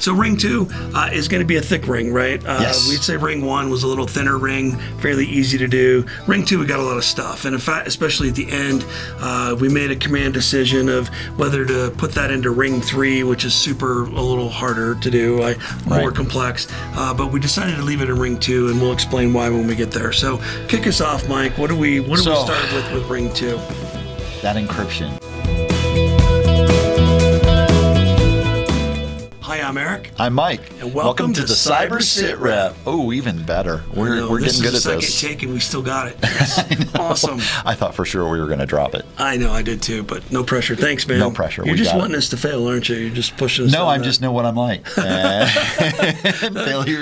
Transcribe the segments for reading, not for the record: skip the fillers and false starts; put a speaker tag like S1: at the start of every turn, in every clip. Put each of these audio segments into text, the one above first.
S1: So ring 2 is going to be a thick ring, right?
S2: Yes.
S1: We'd say ring 1 was a little thinner ring, fairly easy to do. Ring 2, we got a lot of stuff. And in fact, especially at the end, we made a command decision of whether to put that into ring 3, which is a little harder to do, more complex. But we decided to leave it in ring 2, and we'll explain why when we get there. So kick us off, Mike. What do we start with ring 2?
S2: That encryption.
S1: Hi, I'm Eric.
S2: I'm Mike.
S1: And welcome to
S2: the Cyber Sitrep. Oh, even better. We're getting good at this.
S1: This is the second take, and we still got it. Yes. Awesome.
S2: I thought for sure we were going to drop it.
S1: I know, I did too, but no pressure. Thanks, man.
S2: No pressure.
S1: You're just wanting us to fail, aren't you? You're just pushing us.
S2: No, I just know what I'm like. Failure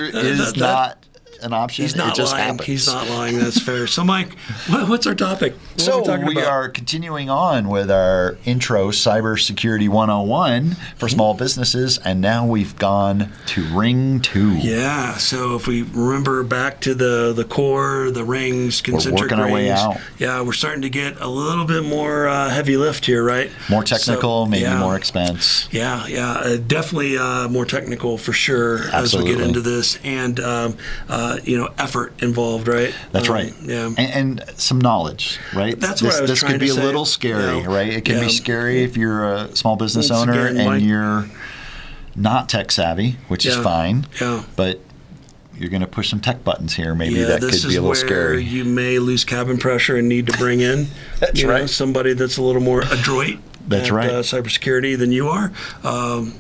S2: is not an option.
S1: He's not
S2: it just
S1: lying.
S2: happens.
S1: He's not lying. That's fair. So, Mike, what's our topic? What are we talking about?
S2: are continuing on with our intro Cybersecurity 101 for small businesses, and now we've gone to ring 2.
S1: Yeah. So if we remember back to the core, the rings, concentric
S2: working
S1: rings.
S2: our way out.
S1: Yeah, we're starting to get a little bit more heavy lift here, right?
S2: More technical, maybe
S1: yeah.
S2: more expense.
S1: Yeah. Definitely more technical for sure.
S2: Absolutely.
S1: As we get into this, and effort involved, right?
S2: That's right.
S1: Yeah.
S2: And some knowledge, right?
S1: That's what I was
S2: This
S1: trying
S2: could be
S1: to
S2: a
S1: say.
S2: little scary,
S1: Yeah.
S2: right? It can be scary if you're a small business
S1: Once
S2: owner
S1: again,
S2: and
S1: Mike-
S2: you're not tech savvy, which is fine.
S1: Yeah.
S2: But you're going to push some tech buttons here. Maybe
S1: Yeah,
S2: that
S1: this
S2: could be
S1: is
S2: a little
S1: where
S2: scary.
S1: you may lose cabin pressure and need to bring in
S2: That's right.
S1: somebody that's a little more adroit.
S2: That's
S1: at,
S2: right.
S1: Cybersecurity than you are.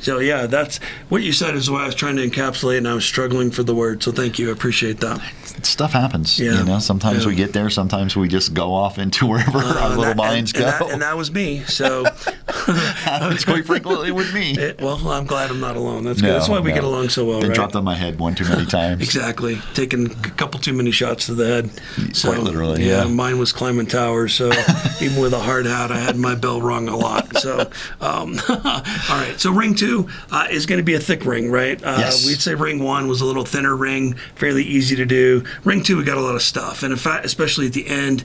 S1: So yeah, that's what you said is what I was trying to encapsulate, and I was struggling for the word. So thank you, I appreciate that.
S2: Stuff happens.
S1: Yeah.
S2: Sometimes we get there. Sometimes we just go off into wherever our little minds go.
S1: And that was me. So
S2: happens quite frequently with me.
S1: Well, I'm glad I'm not alone. That's good. That's why we get along so well.
S2: Been
S1: right?
S2: dropped on my head one too many times.
S1: Exactly. Taking a couple too many shots to the head. So,
S2: quite literally. Yeah.
S1: Mine was climbing towers. So even with a hard hat, I had my bell rung a lot. So. All right, so ring 2 is going to be a thick ring, right?
S2: Yes.
S1: We'd say ring 1 was a little thinner ring, fairly easy to do. Ring 2, we got a lot of stuff. And in fact, especially at the end,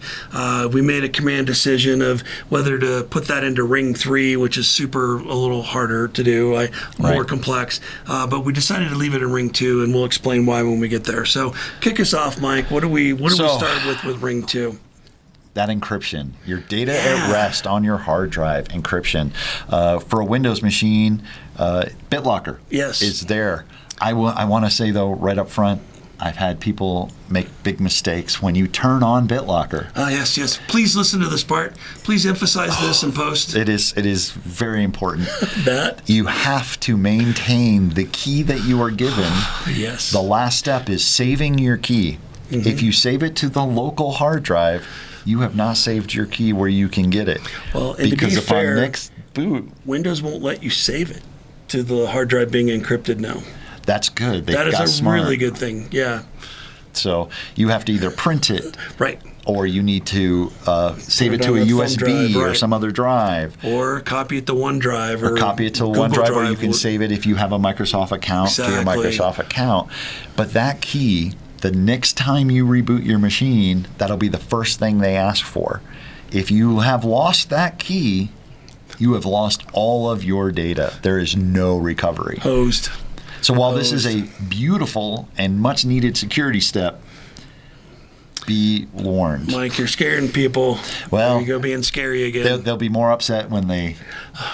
S1: we made a command decision of whether to put that into ring 3, which is a little harder to do, more complex. But we decided to leave it in ring 2, and we'll explain why when we get there. So kick us off, Mike. What do we start with ring 2?
S2: That encryption, your data at rest on your hard drive, encryption. For a Windows machine, BitLocker is there. I want to say, though, right up front, I've had people make big mistakes when you turn on BitLocker.
S1: Yes. Please listen to this part. Please emphasize this in post.
S2: It is very important.
S1: That?
S2: You have to maintain the key that you are given.
S1: Yes.
S2: The last step is saving your key. Mm-hmm. If you save it to the local hard drive, you have not saved your key where you can get it.
S1: Well, and
S2: because
S1: to be fair,
S2: next boot,
S1: Windows won't let you save it to the hard drive being encrypted now.
S2: That's good.
S1: That is a really good thing. Yeah.
S2: So you have to either print it,
S1: right,
S2: or you need to save it to a USB or some other drive,
S1: or copy it to OneDrive,
S2: or copy it to
S1: Google
S2: OneDrive, or you can save it if you have a Microsoft account to your Microsoft account. But that key, the next time you reboot your machine, that'll be the first thing they ask for. If you have lost that key, you have lost all of your data. There is no recovery.
S1: Hosed.
S2: So while this is a beautiful and much needed security step, be warned.
S1: Mike, you're scaring people.
S2: Well,
S1: there you go, being scary again.
S2: They'll be more upset when they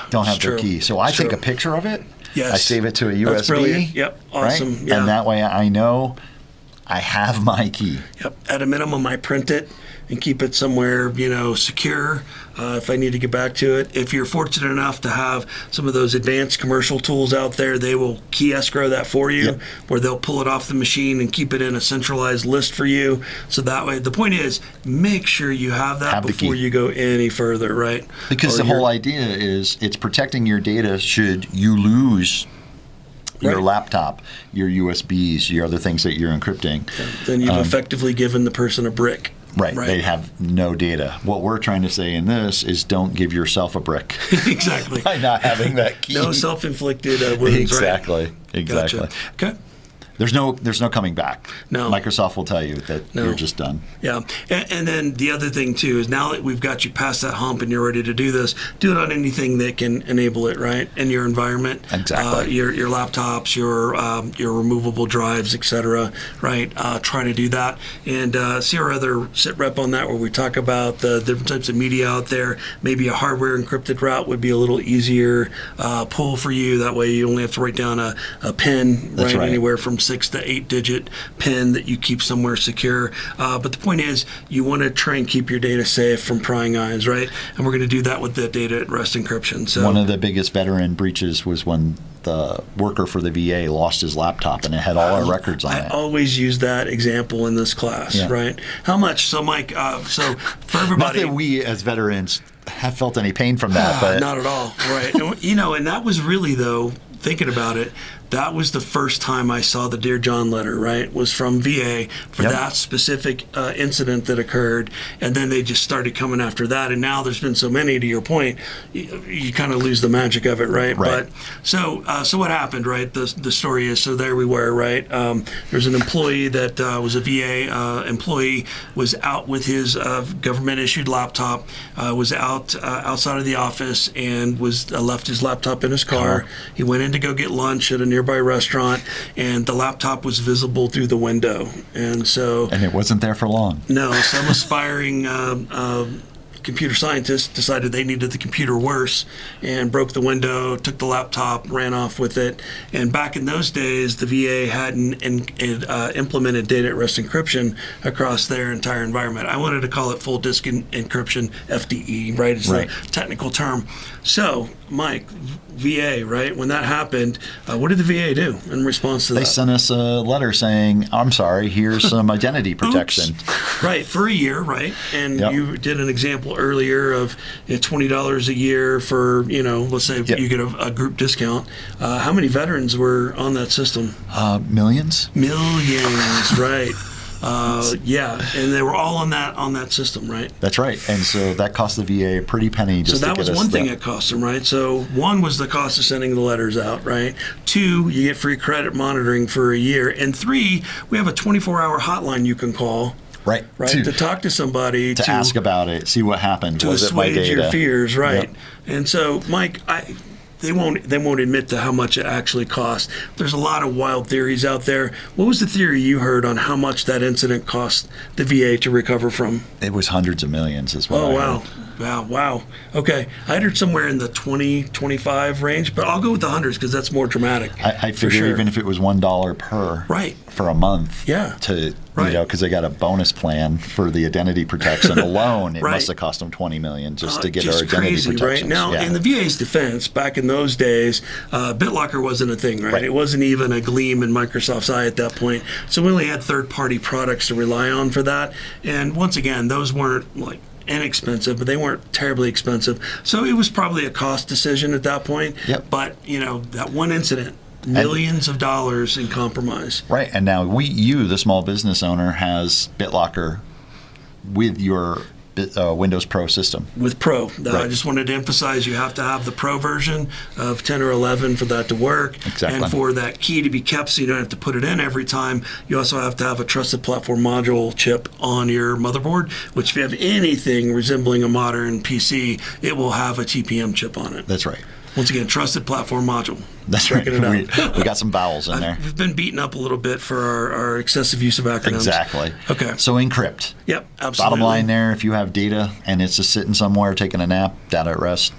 S2: don't have their key. So I take a picture of it.
S1: Yes.
S2: I save it to a USB.
S1: That's brilliant. Yep. Awesome.
S2: Right?
S1: Yeah.
S2: And that way I know I have my key.
S1: Yep. At a minimum, I print it and keep it somewhere, secure if I need to get back to it. If you're fortunate enough to have some of those advanced commercial tools out there, they will key escrow that for you, where they'll pull it off the machine and keep it in a centralized list for you. So that way, the point is, make sure you have that before you go any further, right?
S2: Because the whole idea is it's protecting your data should you lose your laptop, your USBs, your other things that you're encrypting.
S1: Then you've effectively given the person a brick.
S2: Right. They have no data. What we're trying to say in this is don't give yourself a brick.
S1: Exactly.
S2: By not having that key.
S1: No self-inflicted wounds.
S2: Exactly.
S1: Gotcha. Okay.
S2: There's no coming back.
S1: No.
S2: Microsoft will tell you that you're just done.
S1: Yeah. And then the other thing, too, is now that we've got you past that hump and you're ready to do this, do it on anything that can enable it, right, in your environment.
S2: Exactly.
S1: Your laptops, your removable drives, et cetera, right? Try to do that. And see our other sit rep on that where we talk about the different types of media out there. Maybe a hardware encrypted route would be a little easier pull for you. That way you only have to write down a PIN, right? Anywhere from 6 to 8 digit PIN that you keep somewhere secure. But the point is, you want to try and keep your data safe from prying eyes, right? And we're going to do that with the data at rest encryption. So
S2: one of the biggest veteran breaches was when the worker for the VA lost his laptop and it had all our records on it.
S1: I always use that example in this class, right? How much? So, Mike, so for everybody.
S2: Not that we as veterans have felt any pain from that, but
S1: not at all, right? And, and that was really, though, thinking about it, that was the first time I saw the Dear John letter, right? Was from VA for that specific incident that occurred. And then they just started coming after that. And now there's been so many, to your point, you kind of lose the magic of it, right? But so what happened, right? The story is, so there we were, right? There's an employee that was a VA employee, was out with his government-issued laptop, was outside of the office and was left his laptop in his car. He went in to go get lunch at a nearby restaurant, and the laptop was visible through the window. And it
S2: wasn't there for long.
S1: No, some aspiring computer scientists decided they needed the computer worse and broke the window, took the laptop, ran off with it. And back in those days, the VA hadn't implemented data at rest encryption across their entire environment. I wanted to call it full disk encryption, FDE, right? It's the technical term. So, Mike, VA, right? When that happened, what did the VA do in response to that?
S2: They sent us a letter saying, I'm sorry, here's some identity protection.
S1: Right, for a year, right? And you did an example earlier of $20 a year for, let's say you get a group discount. How many veterans were on that system?
S2: Millions.
S1: Millions, right. And they were all on that system, right?
S2: That's right. And so that cost the VA a pretty penny just to get us.
S1: So that was one thing it cost them, right? So one was the cost of sending the letters out, right? 2, you get free credit monitoring for a year. And 3, we have a 24-hour hotline you can call. Right. To talk to somebody.
S2: To ask about it, see what happened.
S1: To assuage your fears, right? And so, Mike, They won't admit to how much it actually cost. There's a lot of wild theories out there. What was the theory you heard on how much that incident cost the VA to recover from?
S2: It was hundreds of millions as well.
S1: Oh, wow. Wow. Okay. I heard somewhere in the 20, 25 range, but I'll go with the hundreds because that's more dramatic.
S2: I figure even if it was $1 per for a month because they got a bonus plan for the identity protection alone, it must have cost them $20 million just to get our identity protection.
S1: Right? Now, in the VA's defense, back in those days, BitLocker wasn't a thing, right? It wasn't even a gleam in Microsoft's eye at that point. So we only had third-party products to rely on for that. And once again, those weren't inexpensive, but they weren't terribly expensive. So it was probably a cost decision at that point. But, that one incident, millions of dollars in compromise.
S2: Right. And now the small business owner, has BitLocker with your Windows Pro system.
S1: With Pro. I just wanted to emphasize you have to have the Pro version of 10 or 11 for that to work.
S2: Exactly.
S1: And for that key to be kept so you don't have to put it in every time, you also have to have a trusted platform module chip on your motherboard, which if you have anything resembling a modern PC, it will have a TPM chip on it.
S2: That's right.
S1: Once again, trusted platform module.
S2: That's right. We got some vowels in there.
S1: We've been beaten up a little bit for our excessive use of acronyms.
S2: Exactly.
S1: Okay.
S2: So encrypt.
S1: Yep, absolutely.
S2: Bottom line there, if you have data and it's just sitting somewhere taking a nap, data at rest,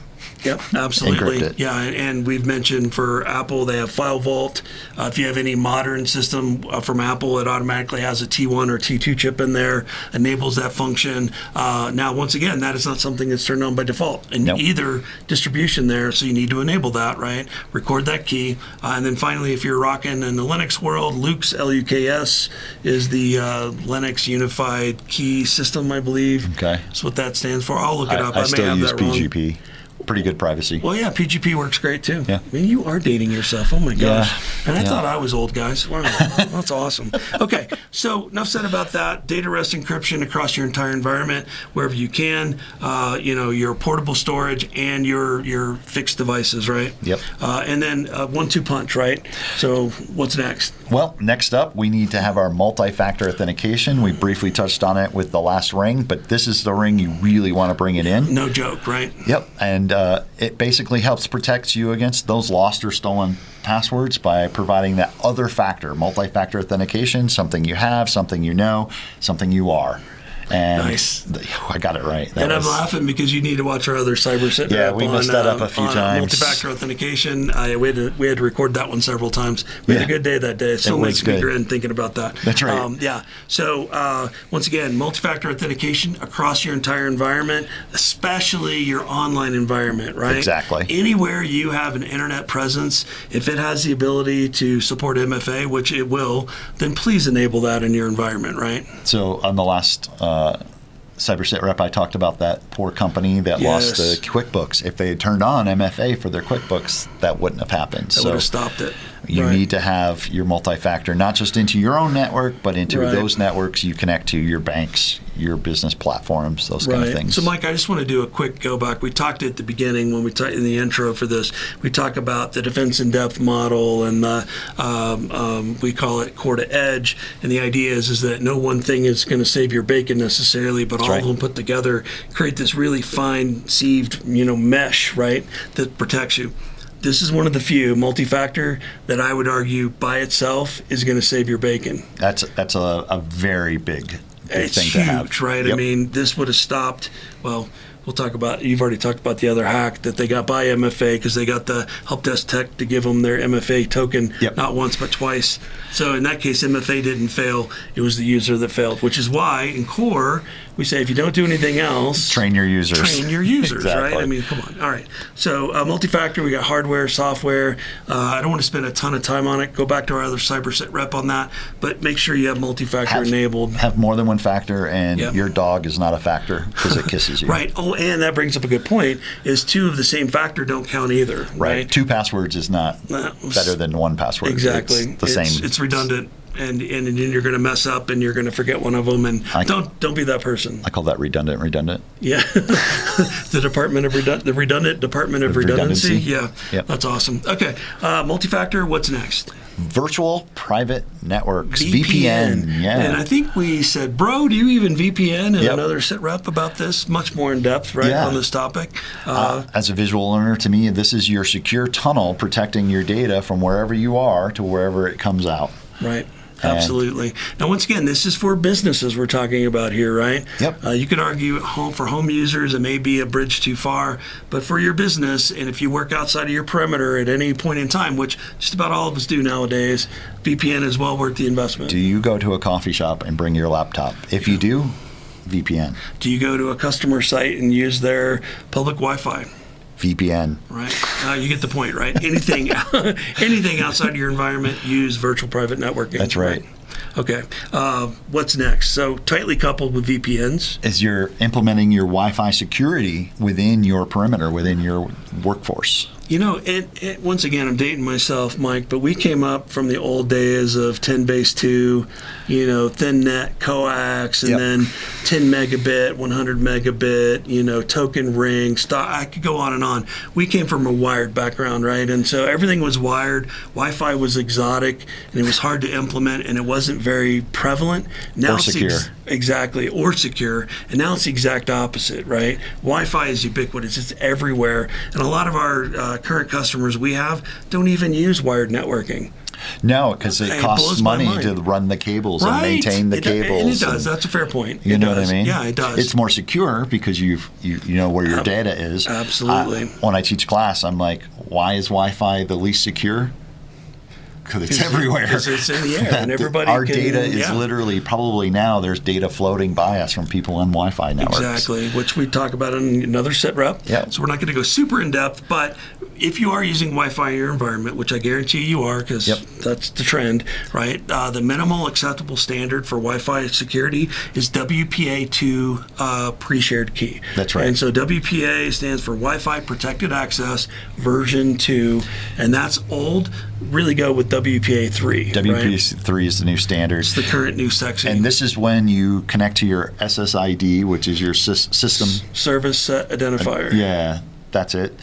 S1: Yep, absolutely.
S2: Encrypt it.
S1: Yeah, and we've mentioned for Apple, they have File Vault. If you have any modern system from Apple, it automatically has a T1 or T2 chip in there, enables that function. Now, once again, that is not something that's turned on by default in either distribution there, so you need to enable that, right? Record that key. And then finally, if you're rocking in the Linux world, Lux, L-U-K-S, is the Linux Unified Key System, I believe.
S2: Okay.
S1: That's what that stands for. I'll look it up.
S2: I still
S1: may have
S2: use
S1: that wrong.
S2: PGP. pretty good privacy.
S1: Well, yeah, PGP works great too.
S2: Yeah.
S1: I mean, you are dating yourself. Oh my gosh.
S2: Yeah.
S1: And I thought I was old, guys. Wow, that's awesome. Okay, so enough said about that. Data rest encryption across your entire environment, wherever you can. Your portable storage and your fixed devices, right?
S2: Yep.
S1: And then 1-2 punch, right? So what's next?
S2: Well, next up, we need to have our multi-factor authentication. We briefly touched on it with the last ring, but this is the ring you really want to bring it in.
S1: No joke, right?
S2: Yep, and it basically helps protect you against those lost or stolen passwords by providing that other factor, multi-factor authentication, something you have, something you know, something you are. And
S1: nice.
S2: I got it right.
S1: I'm laughing because you need to watch our other Cyber Sitrep.
S2: Yeah, we messed that up a few times.
S1: Multi-factor authentication. We had to record that one several times. We had a good day that day. It still makes me grin thinking about that.
S2: That's right.
S1: So once again, multi-factor authentication across your entire environment, especially your online environment, right?
S2: Exactly.
S1: Anywhere you have an internet presence, if it has the ability to support MFA, which it will, then please enable that in your environment, right?
S2: So on the last Cyber Sitrep, I talked about that poor company that lost the QuickBooks. If they had turned on MFA for their QuickBooks, that wouldn't have happened.
S1: That would have stopped it.
S2: You need to have your multi-factor, not just into your own network, but into those networks you connect to, your banks, your business platforms, those kind of things.
S1: So, Mike, I just want to do a quick go back. We talked at the beginning when we talked in the intro for this. We talk about the defense in depth model, and we call it core to edge. And the idea is that no one thing is going to save your bacon necessarily, but all of them put together create this really fine sieved, mesh, right, that protects you. This is one of the few multi-factor that I would argue by itself is going to save your bacon.
S2: That's a very big
S1: it's
S2: thing
S1: huge,
S2: to have.
S1: Right?
S2: Yep.
S1: I mean, this would have stopped. Well, we'll talk about. You've already talked about the other hack that they got by MFA because they got the help desk tech to give them their MFA token not once but twice. So in that case, MFA didn't fail. It was the user that failed, which is why in core we say if you don't do anything else,
S2: train your users.
S1: Train your users,
S2: exactly.
S1: right? I mean, come on. All right. So multi-factor, we got hardware, software. I don't want to spend a ton of time on it. Go back to our other Cyber Sitrep on that, but make sure you have multi-factor enabled.
S2: Have more than one factor, and your dog is not a factor because it kisses you.
S1: Right. Oh, and that brings up a good point, is two of the same factor don't count either. Right.
S2: 2 passwords is not better than 1 password.
S1: Exactly.
S2: It's the same.
S1: It's redundant. And then you're going to mess up, and you're going to forget one of them. And don't be that person.
S2: I call that redundant.
S1: Yeah, the redundant Department of Redundancy. Yeah, That's awesome. Okay, multi-factor. What's next?
S2: Virtual private networks, VPN. Yeah.
S1: And I think we said, bro, do you even VPN? And another Sitrep about this, much more in depth, right, on this topic.
S2: As a visual learner, to me, this is your secure tunnel protecting your data from wherever you are to wherever it comes out.
S1: Right. Absolutely. Now, once again, this is for businesses we're talking about here, right?
S2: Yep.
S1: You could argue for home users, it may be a bridge too far, but for your business, and if you work outside of your perimeter at any point in time, which just about all of us do nowadays, VPN is well worth the investment.
S2: Do you go to a coffee shop and bring your laptop? If you do, VPN.
S1: Do you go to a customer site and use their public Wi-Fi?
S2: VPN.
S1: Right. You get the point, right? Anything outside of your environment, use virtual private networking.
S2: That's right.
S1: Okay. What's next? So tightly coupled with VPNs.
S2: Is you're implementing your Wi-Fi security within your perimeter, within your workforce.
S1: And once again, I'm dating myself, Mike, but we came up from the old days of 10 base 2, thin net, coax, and then 10 megabit, 100 megabit, token ring, I could go on and on. We came from a wired background, right? And so everything was wired. Wi-Fi was exotic, and it was hard to implement, and it wasn't very prevalent. Now
S2: or secure.
S1: Exactly, or secure. And now it's the exact opposite, right? Wi-Fi is ubiquitous. It's everywhere. And a lot of our current customers we have don't even use wired networking.
S2: No, because it costs money to run the cables and maintain the cables.
S1: And it does. That's a fair point.
S2: You know what I mean?
S1: Yeah, it does.
S2: It's more secure because you know where your data is.
S1: Absolutely.
S2: When I teach class, I'm like, why is Wi-Fi the least secure? Because it's everywhere.
S1: Because it's in the air, and everybody
S2: Our data is literally, probably now, there's data floating by us from people on Wi-Fi networks.
S1: Exactly, which we talk about in another Sitrep.
S2: Yeah.
S1: So we're not going to go super in depth, but if you are using Wi-Fi in your environment, which I guarantee you are, because that's the trend, right? The minimal acceptable standard for Wi-Fi security is WPA2 pre-shared key.
S2: That's right.
S1: And so WPA stands for Wi-Fi Protected Access version 2, and that's old. Really go with WPA3.
S2: WPA3 is the new standard.
S1: It's the current new sexy.
S2: And this is when you connect to your SSID, which is your system
S1: service set identifier.
S2: Yeah. That's it.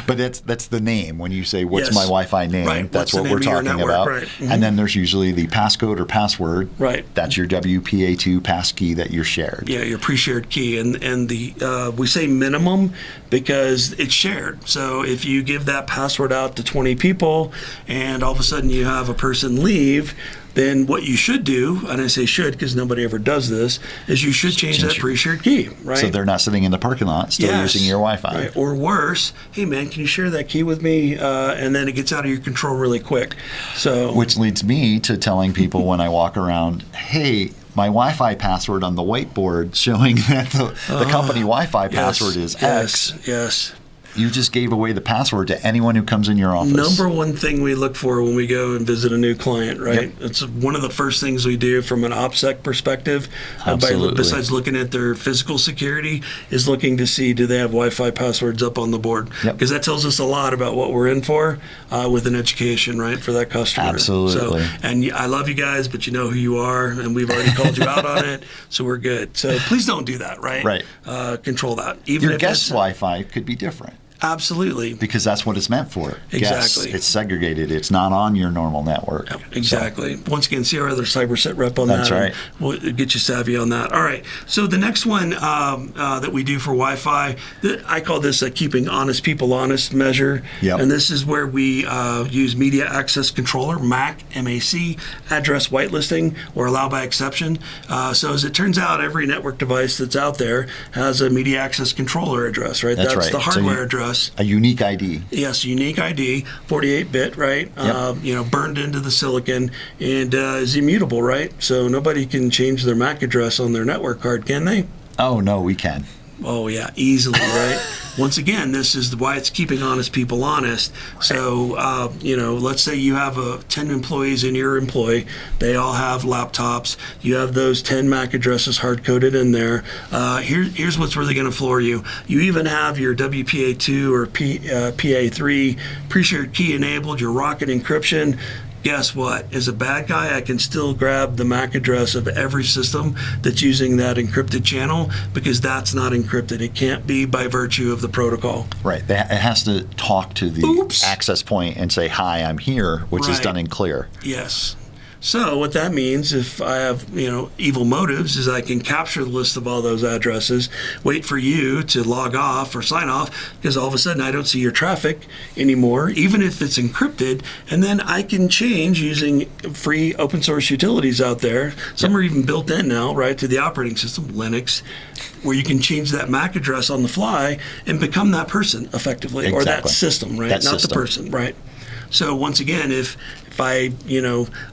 S2: But that's the name. When you say, what's my Wi-Fi name,
S1: right.
S2: that's what we're talking about.
S1: Right. Mm-hmm.
S2: And then there's usually the passcode or password.
S1: Right.
S2: That's your WPA2 passkey that you're shared.
S1: Yeah, your pre-shared key. And the we say minimum because it's shared. So if you give that password out to 20 people and all of a sudden you have a person leave, then what you should do, and I say should because nobody ever does this, is you should change that pre-shared key, right?
S2: So they're not sitting in the parking lot still using your Wi-Fi.
S1: Right. Or worse, hey man, can you share that key with me? And then it gets out of your control really quick. So,
S2: which leads me to telling people when I walk around, hey, my Wi-Fi password on the whiteboard showing that the company Wi-Fi password is X.
S1: Yes.
S2: You just gave away the password to anyone who comes in your office.
S1: Number one thing we look for when we go and visit a new client, right?
S2: Yep.
S1: It's one of the first things we do from an OPSEC perspective, besides looking at their physical security, is looking to see do they have Wi-Fi passwords up on the board. Because that tells us a lot about what we're in for with an education, right, for that customer.
S2: Absolutely.
S1: So, and I love you guys, but you know who you are, and we've already called you out on it, so we're good. So please don't do that, right?
S2: Right.
S1: Control that. Even
S2: your
S1: if
S2: guest Wi-Fi could be different.
S1: Absolutely.
S2: Because that's what it's meant for.
S1: Exactly.
S2: Yes, it's segregated. It's not on your normal network.
S1: Yep, exactly. So. Once again, see our other Cyber Sitrep on
S2: that's
S1: that.
S2: That's right.
S1: We'll get you savvy on that. All right. So the next one that we do for Wi-Fi, I call this a keeping honest people honest measure.
S2: Yep.
S1: And this is where we use Media Access Controller, MAC, M-A-C, address whitelisting, or allow by exception. So as it turns out, every network device that's out there has a Media Access Controller address, right?
S2: That's right.
S1: The hardware address.
S2: A unique ID.
S1: Yes, unique ID, 48-bit, right?
S2: Yep.
S1: Burned into the silicon and is immutable, right? So nobody can change their MAC address on their network card, can they?
S2: Oh, no, we can.
S1: Oh, yeah, easily, right? Once again, this is why it's keeping honest people honest. So, let's say you have 10 employees in your employ. They all have laptops. You have those 10 MAC addresses hard-coded in there. Here's what's really going to floor you. You even have your WPA2 or PA3 pre-shared key enabled, your Rocket encryption. Guess what? As a bad guy, I can still grab the MAC address of every system that's using that encrypted channel because that's not encrypted. It can't be by virtue of the protocol.
S2: Right. It has to talk to the access point and say, hi, I'm here, which is done in clear.
S1: Yes. So what that means, if I have evil motives, is I can capture the list of all those addresses, wait for you to log off or sign off, because all of a sudden I don't see your traffic anymore, even if it's encrypted, and then I can change using free open source utilities out there. Some are even built in now, right, to the operating system, Linux, where you can change that MAC address on the fly and become that person effectively, or that system, right, not the person, right. So once again, if I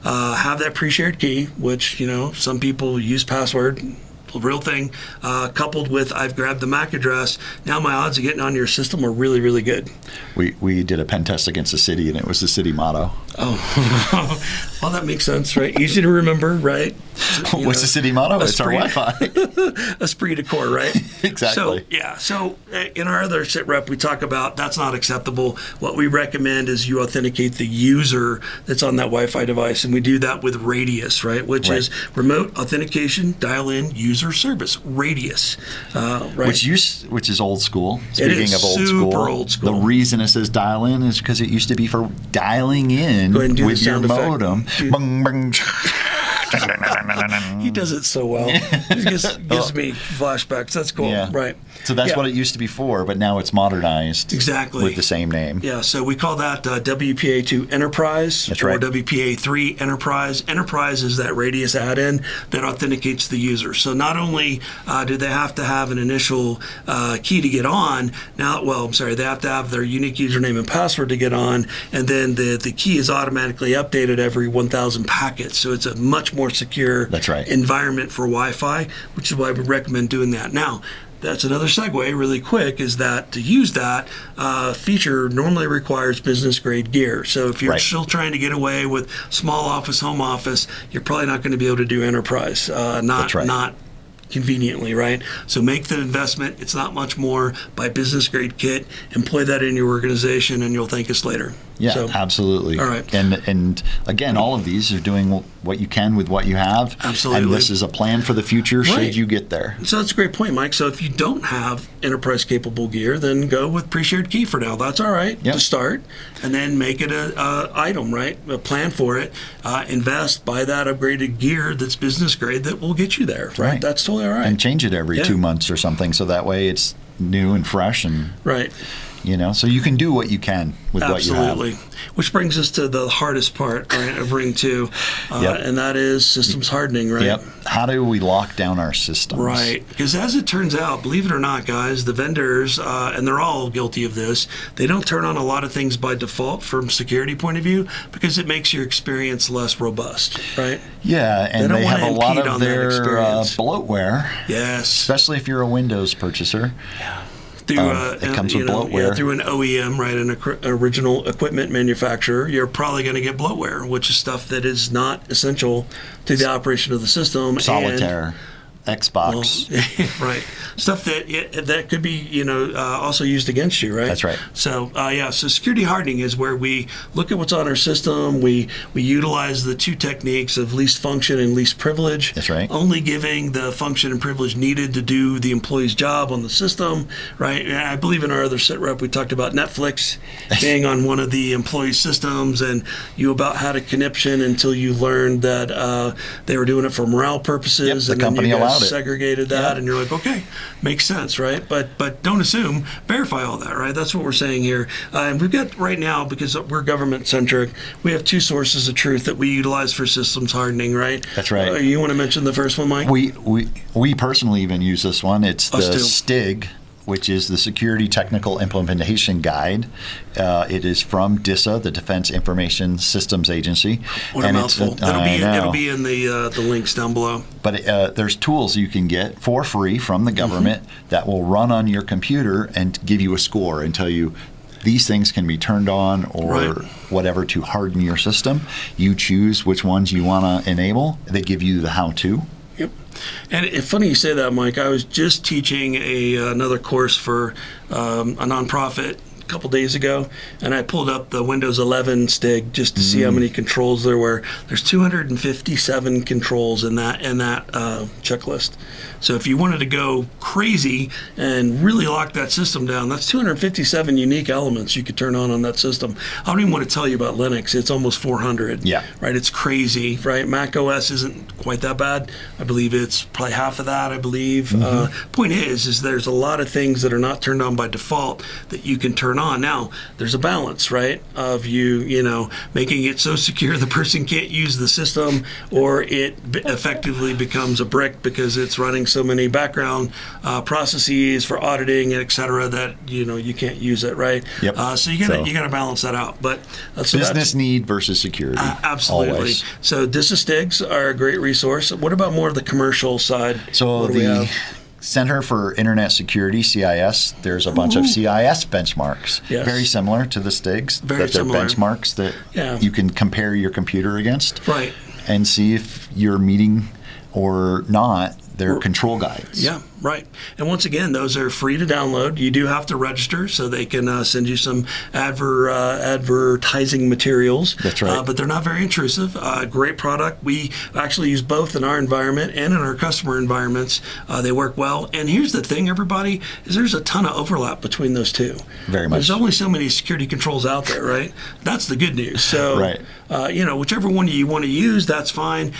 S1: have that pre-shared key, which some people use password, real thing, coupled with I've grabbed the MAC address, now my odds of getting on your system are really, really good.
S2: We did a pen test against the city, and it was the city motto.
S1: Oh, well, that makes sense, right? Easy to remember, right?
S2: What's the city motto? It's our Wi-Fi.
S1: Esprit de corps, right?
S2: Exactly.
S1: So in our other Sitrep, we talk about that's not acceptable. What we recommend is you authenticate the user that's on that Wi-Fi device, and we do that with Radius, right? Which is remote authentication, dial-in user service, Radius, right?
S2: Which is old school. Speaking of
S1: super old school.
S2: The reason it says dial-in is because it used to be for dialing in with your modem. Bung, bung.
S1: He does it so well. It gives me flashbacks. That's cool.
S2: Yeah.
S1: Right.
S2: So that's what it used to be for, but now it's modernized.
S1: Exactly.
S2: With the same name.
S1: Yeah, so we call that WPA2 Enterprise or WPA3 Enterprise. Enterprise is that Radius add-in that authenticates the user. So not only do they have to have an initial key to get on, they have to have their unique username and password to get on, and then the key is automatically updated every 1,000 packets. So it's a much more secure environment for Wi-Fi, which is why we recommend doing that. Now, that's another segue really quick, is that to use that feature normally requires business grade gear. So if you're still trying to get away with small office, home office, you're probably not going to be able to do enterprise. Not conveniently, right? So make the investment. It's not much more. Buy business grade kit, employ that in your organization, and you'll thank us later.
S2: Yeah,
S1: so,
S2: absolutely.
S1: All right.
S2: And again, all of these are doing what you can with what you have.
S1: Absolutely.
S2: And this is a plan for the future should you get there.
S1: So that's a great point, Mike. So if you don't have enterprise capable gear, then go with pre-shared key for now. That's all right to start, and then make it a item, right? A plan for it. Invest, buy that upgraded gear that's business grade that will get you there. Right. That's totally all right.
S2: And change it every 2 months or something, so that way it's new and fresh and so you can do what you can with what you have.
S1: Absolutely. Which brings us to the hardest part, right, of Ring 2, and that is systems hardening, right?
S2: Yep. How do we lock down our systems?
S1: Right. Because as it turns out, believe it or not, guys, the vendors, and they're all guilty of this, they don't turn on a lot of things by default from security point of view because it makes your experience less robust, right?
S2: Yeah, and they have a lot of their bloatware.
S1: Yes.
S2: Especially if you're a Windows purchaser.
S1: Yeah. It
S2: comes with bloatware.
S1: Yeah, through an OEM, right, an original equipment manufacturer, you're probably going to get bloatware, which is stuff that is not essential to the operation of the system.
S2: Solitaire. Xbox.
S1: Well, right. Stuff that could be, also used against you, right?
S2: That's right.
S1: So, so security hardening is where we look at what's on our system. We utilize the two techniques of least function and least privilege.
S2: That's right.
S1: Only giving the function and privilege needed to do the employee's job on the system, right? And I believe in our other SITREP, we talked about Netflix being on one of the employee systems, and you about had a conniption until you learned that they were doing it for morale purposes.
S2: Yep, the company allowed it.
S1: Segregated that, and you're like, okay, makes sense, right? But don't assume, verify all that, right? That's what we're saying here. And we've got right now, because we're government centric, we have two sources of truth that we utilize for systems hardening, right?
S2: That's right.
S1: You want to mention the first one, Mike?
S2: We personally even use this one. It's the STIG, which is the Security Technical Implementation Guide. It is from DISA, the Defense Information Systems Agency.
S1: What a mouthful. It'll be in the links down below.
S2: But there's tools you can get for free from the government that will run on your computer and give you a score and tell you these things can be turned on or whatever to harden your system. You choose which ones you want to enable. They give you the how-to.
S1: Yep. And it's funny you say that, Mike. I was just teaching another course for a nonprofit a couple days ago, and I pulled up the Windows 11 STIG just to see how many controls there were. There's 257 controls in that checklist. So if you wanted to go crazy and really lock that system down, that's 257 unique elements you could turn on that system. I don't even want to tell you about Linux. It's almost 400.
S2: Yeah.
S1: Right? It's crazy, right? Mac OS isn't quite that bad. I believe it's probably half of that, I believe. Point is there's a lot of things that are not turned on by default that you can turn on. Now, there's a balance, right, of you making it so secure the person can't use the system, or it effectively becomes a brick because it's running so many background processes for auditing, et cetera, that you can't use it, right?
S2: Yep.
S1: So you gotta balance that out. But
S2: business need versus security.
S1: Absolutely.
S2: Always.
S1: So DISA STIGs are a great resource. What about more of the commercial side?
S2: So the Center for Internet Security, CIS, there's a bunch of CIS benchmarks.
S1: Yes.
S2: Very similar to the STIGs.
S1: Very similar.
S2: They're benchmarks that you can compare your computer against.
S1: Right.
S2: And see if you're meeting or not their control guides.
S1: Yeah, right. And once again, those are free to download. You do have to register so they can send you some advertising materials.
S2: That's right.
S1: But they're not very intrusive. Great product. We actually use both in our environment and in our customer environments. They work well. And here's the thing, everybody, is there's a ton of overlap between those two.
S2: Very much.
S1: There's only so many security controls out there, right? That's the good news. So, whichever one you want to use, that's fine.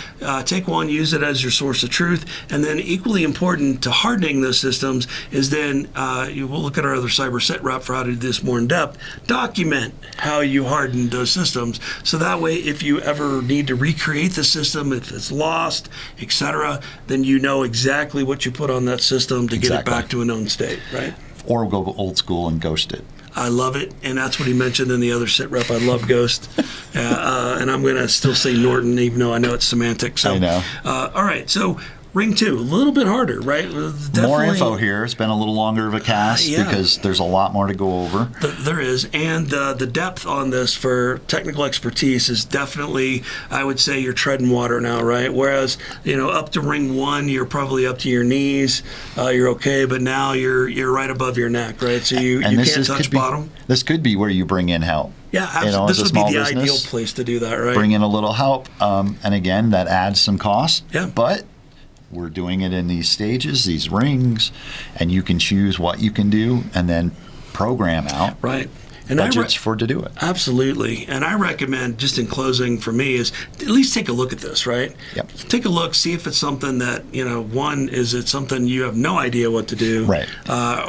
S1: Take one, use it as your source of truth. And then equally important to hardening those systems is then, we'll look at our other Cyber Sitrep for how to do this more in depth, document how you harden those systems. So that way, if you ever need to recreate the system, if it's lost, etc., then you know exactly what you put on that system to get it back to a known state, right?
S2: Or go old school and ghost it.
S1: I love it, and that's what he mentioned in the other SITREP. I love Ghost, and I'm going to still say Norton, even though I know it's semantic. So,
S2: I know.
S1: All right, so Ring 2, a little bit harder, right?
S2: More info here. It's been a little longer of a cast because there's a lot more to go over.
S1: There is, and the depth on this for technical expertise is definitely, I would say, you're treading water now, right? Whereas, up to Ring 1, you're probably up to your knees, you're okay, but now you're right above your neck, right? So you can't touch bottom.
S2: This could be where you bring in help.
S1: Yeah, absolutely. This would be the ideal place to do that, right?
S2: Bring in a little help, and again, that adds some cost.
S1: Yeah.
S2: But we're doing it in these stages, these rings, and you can choose what you can do, and then program out.
S1: Right. And
S2: budgets for to do it.
S1: Absolutely. And I recommend, just in closing for me, is at least take a look at this, right?
S2: Yep.
S1: Take a look, see if it's something that, one, is it something you have no idea what to do?
S2: Right.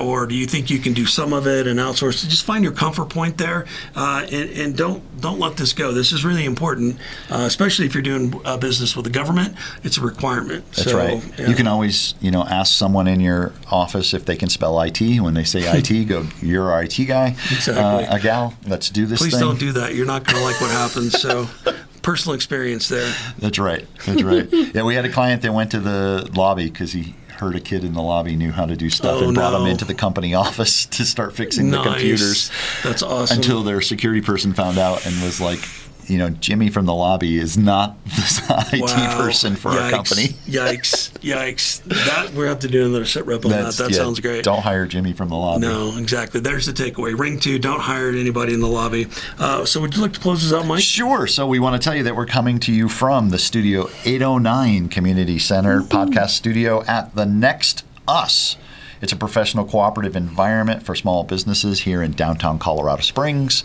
S1: Or do you think you can do some of it and outsource? Just find your comfort point there, and don't let this go. This is really important, especially if you're doing business with the government. It's a requirement.
S2: That's right. Yeah. You can always, ask someone in your office if they can spell IT. When they say IT, go, you're our IT guy.
S1: Exactly.
S2: A gal, let's do this
S1: Please
S2: thing.
S1: don't do that. You're not going to like what happens. So, personal experience there.
S2: That's right. Yeah, we had a client that went to the lobby because he heard a kid in the lobby knew how to do stuff and brought him into the company office to start fixing the computers.
S1: That's awesome.
S2: Until their security person found out and was like, Jimmy from the lobby is not the IT person for our company.
S1: Yikes. That we'll have to do another sit rep on that. That sounds great.
S2: Don't hire Jimmy from the lobby.
S1: No, exactly. There's the takeaway. Ring 2, don't hire anybody in the lobby. So would you like to close this out, Mike?
S2: Sure. So we want to tell you that we're coming to you from the Studio 809 Community Center podcast studio at the Next Us. It's a professional cooperative environment for small businesses here in downtown Colorado Springs.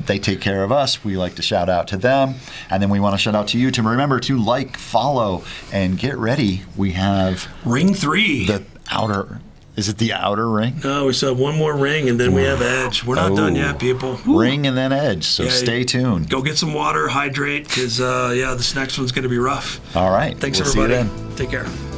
S2: They take care of us. We like to shout out to them. And then we want to shout out to you to remember to like, follow, and get ready. We have
S1: Ring 3.
S2: The outer... Is it the outer ring?
S1: No, we still have one more ring, and then we have Edge. We're not done yet, people. Woo.
S2: Ring and then Edge, so stay tuned.
S1: Go get some water, hydrate, because, this next one's going to be rough.
S2: All right.
S1: Thanks,
S2: we'll
S1: everybody.
S2: See you then.
S1: Take care.